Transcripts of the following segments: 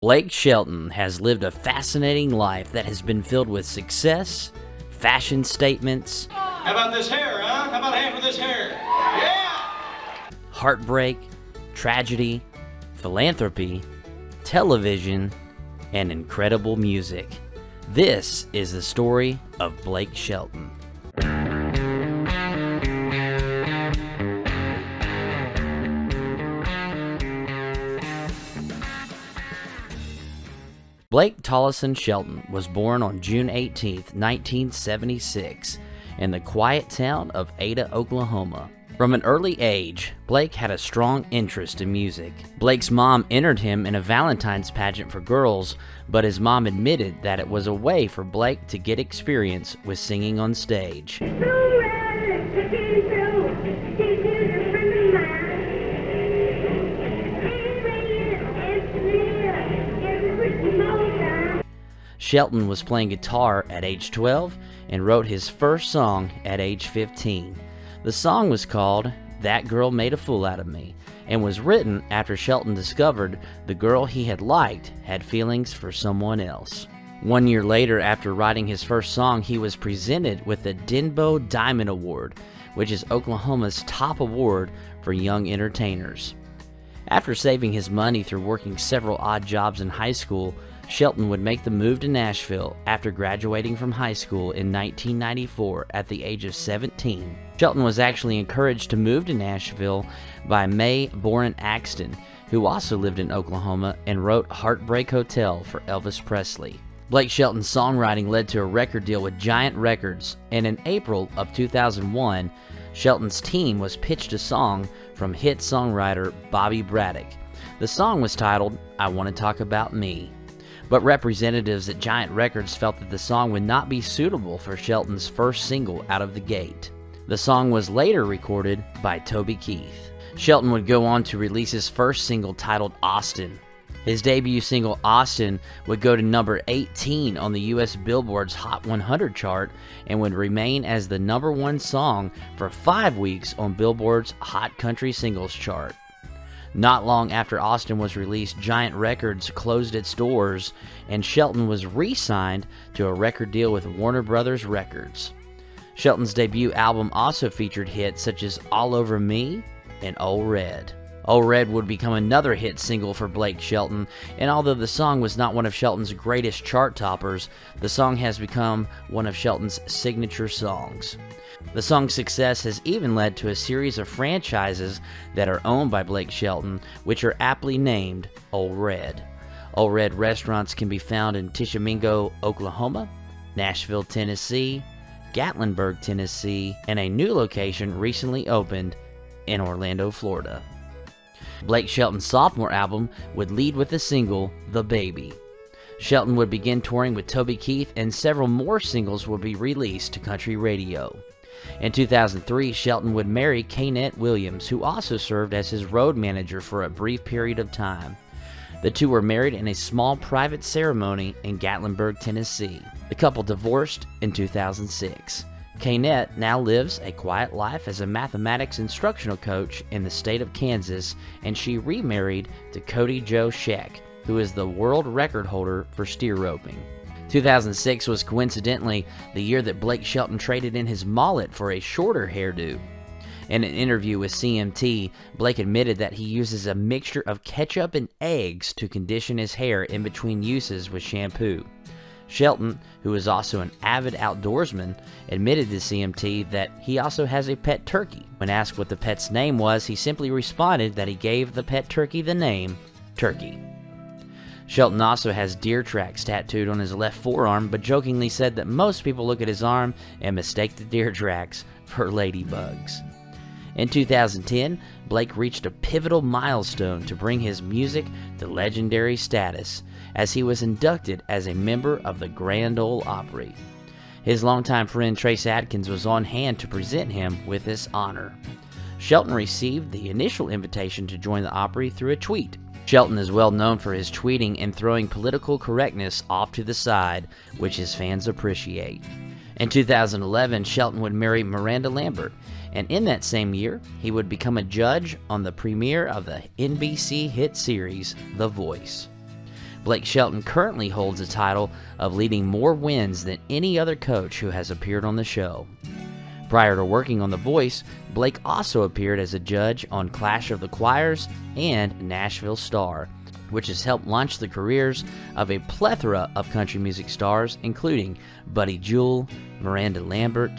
Blake Shelton has lived a fascinating life that has been filled with success, fashion statements, How about this hair, huh? How about half of this hair? Yeah! heartbreak, tragedy, philanthropy, television, and incredible music. This is the story of Blake Shelton. Blake Tollison Shelton was born on June 18, 1976, in the quiet town of Ada, Oklahoma. From an early age, Blake had a strong interest in music. Blake's mom entered him in a Valentine's pageant for girls, but his mom admitted that it was a way for Blake to get experience with singing on stage. Shelton was playing guitar at age 12 and wrote his first song at age 15. The song was called "That Girl Made a Fool Out of Me" and was written after Shelton discovered the girl he had liked had feelings for someone else. 1 year later, after writing his first song, he was presented with the Denbo Diamond Award, which is Oklahoma's top award for young entertainers. After saving his money through working several odd jobs in high school, Shelton would make the move to Nashville after graduating from high school in 1994 at the age of 17. Shelton was actually encouraged to move to Nashville by Mae Boren Axton, who also lived in Oklahoma and wrote Heartbreak Hotel for Elvis Presley. Blake Shelton's songwriting led to a record deal with Giant Records, and in April of 2001, Shelton's team was pitched a song from hit songwriter Bobby Braddock. The song was titled "I Want to Talk About Me," but representatives at Giant Records felt that the song would not be suitable for Shelton's first single out of the gate. The song was later recorded by Toby Keith. Shelton would go on to release his first single titled "Austin." His debut single, "Austin," would go to number 18 on the U.S. Billboard's Hot 100 chart and would remain as the number one song for 5 weeks on Billboard's Hot Country Singles chart. Not long after Austin was released, Giant Records closed its doors and Shelton was re-signed to a record deal with Warner Brothers Records. Shelton's debut album also featured hits such as "All Over Me" and "Old Red." "Old Red" would become another hit single for Blake Shelton, and although the song was not one of Shelton's greatest chart toppers, the song has become one of Shelton's signature songs. The song's success has even led to a series of franchises that are owned by Blake Shelton, which are aptly named Old Red. Old Red restaurants can be found in Tishomingo, Oklahoma, Nashville, Tennessee, Gatlinburg, Tennessee, and a new location recently opened in Orlando, Florida. Blake Shelton's sophomore album would lead with the single "The Baby." Shelton would begin touring with Toby Keith, and several more singles would be released to country radio. In 2003, Shelton would marry Kaynette Williams, who also served as his road manager for a brief period of time. The two were married in a small private ceremony in Gatlinburg, Tennessee. The couple divorced in 2006. Kaynette now lives a quiet life as a mathematics instructional coach in the state of Kansas, and she remarried to Cody Joe Scheck, who is the world record holder for steer roping. 2006 was coincidentally the year that Blake Shelton traded in his mullet for a shorter hairdo. In an interview with CMT, Blake admitted that he uses a mixture of ketchup and eggs to condition his hair in between uses with shampoo. Shelton, who is also an avid outdoorsman, admitted to CMT that he also has a pet turkey. When asked what the pet's name was, he simply responded that he gave the pet turkey the name Turkey. Shelton also has deer tracks tattooed on his left forearm, but jokingly said that most people look at his arm and mistake the deer tracks for ladybugs. In 2010, Blake reached a pivotal milestone to bring his music to legendary status, as he was inducted as a member of the Grand Ole Opry. His longtime friend Trace Adkins was on hand to present him with this honor. Shelton received the initial invitation to join the Opry through a tweet. Shelton is well known for his tweeting and throwing political correctness off to the side, which his fans appreciate. In 2011, Shelton would marry Miranda Lambert, and in that same year, he would become a judge on the premiere of the NBC hit series The Voice. Blake Shelton currently holds the title of leading more wins than any other coach who has appeared on the show. Prior to working on The Voice, Blake also appeared as a judge on Clash of the Choirs and Nashville Star, which has helped launch the careers of a plethora of country music stars, including Buddy Jewell, Miranda Lambert,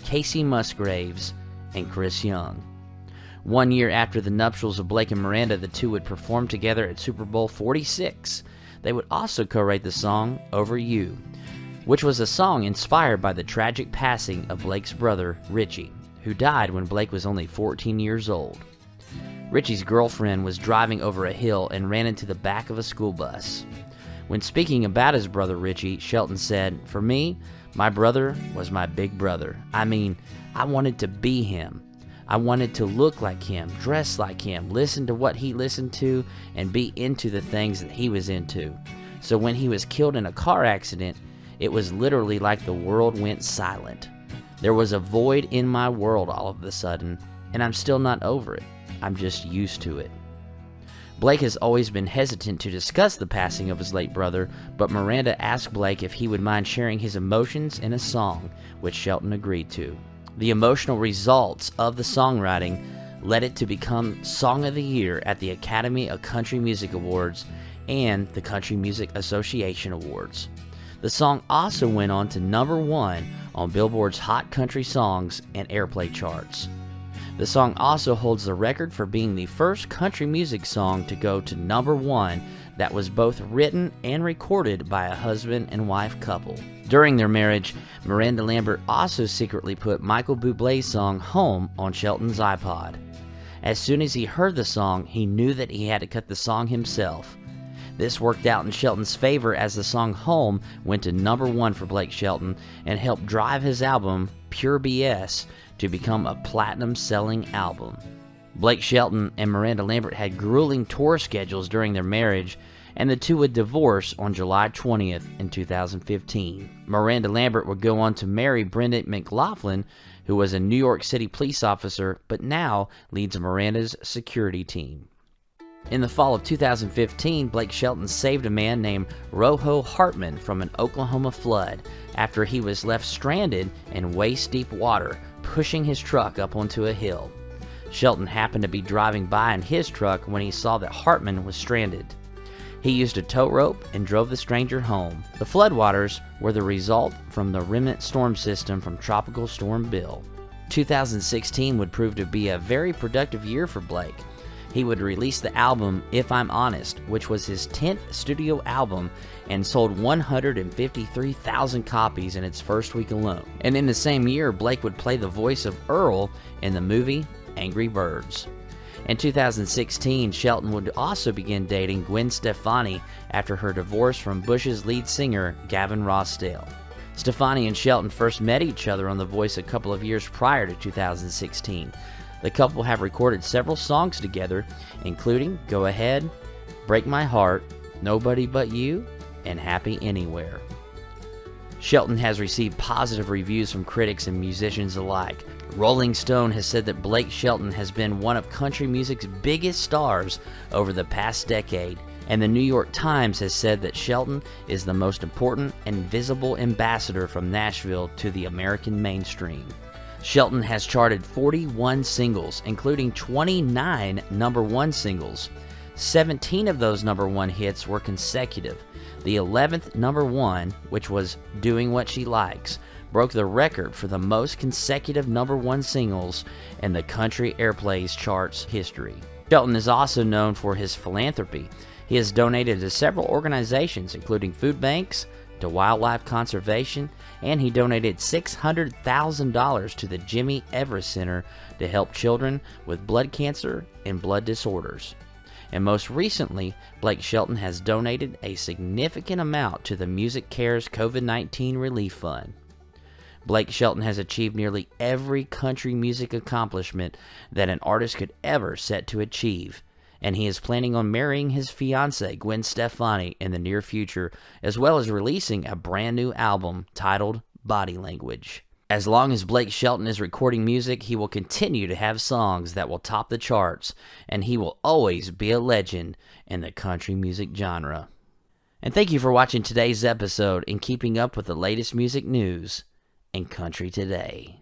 Casey Musgraves, and Chris Young. 1 year after the nuptials of Blake and Miranda, the two would perform together at Super Bowl 46. They would also co-write the song Over You, which was a song inspired by the tragic passing of Blake's brother, Richie, who died when Blake was only 14 years old. Richie's girlfriend was driving over a hill and ran into the back of a school bus. When speaking about his brother Richie, Shelton said, "For me, my brother was my big brother. I mean, I wanted to be him. I wanted to look like him, dress like him, listen to what he listened to, and be into the things that he was into. So when he was killed in a car accident, it was literally like the world went silent. There was a void in my world all of a sudden, and I'm still not over it. I'm just used to it." Blake has always been hesitant to discuss the passing of his late brother, but Miranda asked Blake if he would mind sharing his emotions in a song, which Shelton agreed to. The emotional results of the songwriting led it to become Song of the Year at the Academy of Country Music Awards and the Country Music Association Awards. The song also went on to #1 on Billboard's Hot Country Songs and Airplay charts. The song also holds the record for being the first country music song to go to #1 that was both written and recorded by a husband and wife couple. During their marriage, Miranda Lambert also secretly put Michael Bublé's song Home on Shelton's iPod. As soon as he heard the song, he knew that he had to cut the song himself. This worked out in Shelton's favor as the song Home went to #1 for Blake Shelton and helped drive his album, Pure BS, to become a platinum-selling album. Blake Shelton and Miranda Lambert had grueling tour schedules during their marriage, and the two would divorce on July 20th in 2015. Miranda Lambert would go on to marry Brendan McLaughlin, who was a New York City police officer, but now leads Miranda's security team. In the fall of 2015, Blake Shelton saved a man named Rojo Hartman from an Oklahoma flood after he was left stranded in waist-deep water, pushing his truck up onto a hill. Shelton happened to be driving by in his truck when he saw that Hartman was stranded. He used a tow rope and drove the stranger home. The floodwaters were the result from the remnant storm system from Tropical Storm Bill. 2016 would prove to be a very productive year for Blake. He would release the album If I'm Honest, which was his 10th studio album and sold 153,000 copies in its first week alone. And in the same year, Blake would play the voice of Earl in the movie Angry Birds. In 2016, Shelton would also begin dating Gwen Stefani after her divorce from Bush's lead singer, Gavin Rossdale. Stefani and Shelton first met each other on The Voice a couple of years prior to 2016. The couple have recorded several songs together, including Go Ahead, Break My Heart, Nobody But You, and Happy Anywhere. Shelton has received positive reviews from critics and musicians alike. Rolling Stone has said that Blake Shelton has been one of country music's biggest stars over the past decade, and the New York Times has said that Shelton is the most important and visible ambassador from Nashville to the American mainstream. Shelton has charted 41 singles, including 29 #1 singles. 17 of those #1 hits were consecutive. The 11th #1, which was Doing What She Likes, broke the record for the most consecutive #1 singles in the country airplays charts history. Shelton is also known for his philanthropy. He has donated to several organizations, including food banks, to wildlife conservation, and he donated $600,000 to the Jimmy Everest Center to help children with blood cancer and blood disorders. And most recently, Blake Shelton has donated a significant amount to the Music Cares COVID-19 Relief Fund. Blake Shelton has achieved nearly every country music accomplishment that an artist could ever set to achieve, and he is planning on marrying his fiancée Gwen Stefani in the near future, as well as releasing a brand new album titled Body Language. As long as Blake Shelton is recording music, he will continue to have songs that will top the charts, and he will always be a legend in the country music genre. And thank you for watching today's episode and keeping up with the latest music news in Country Today.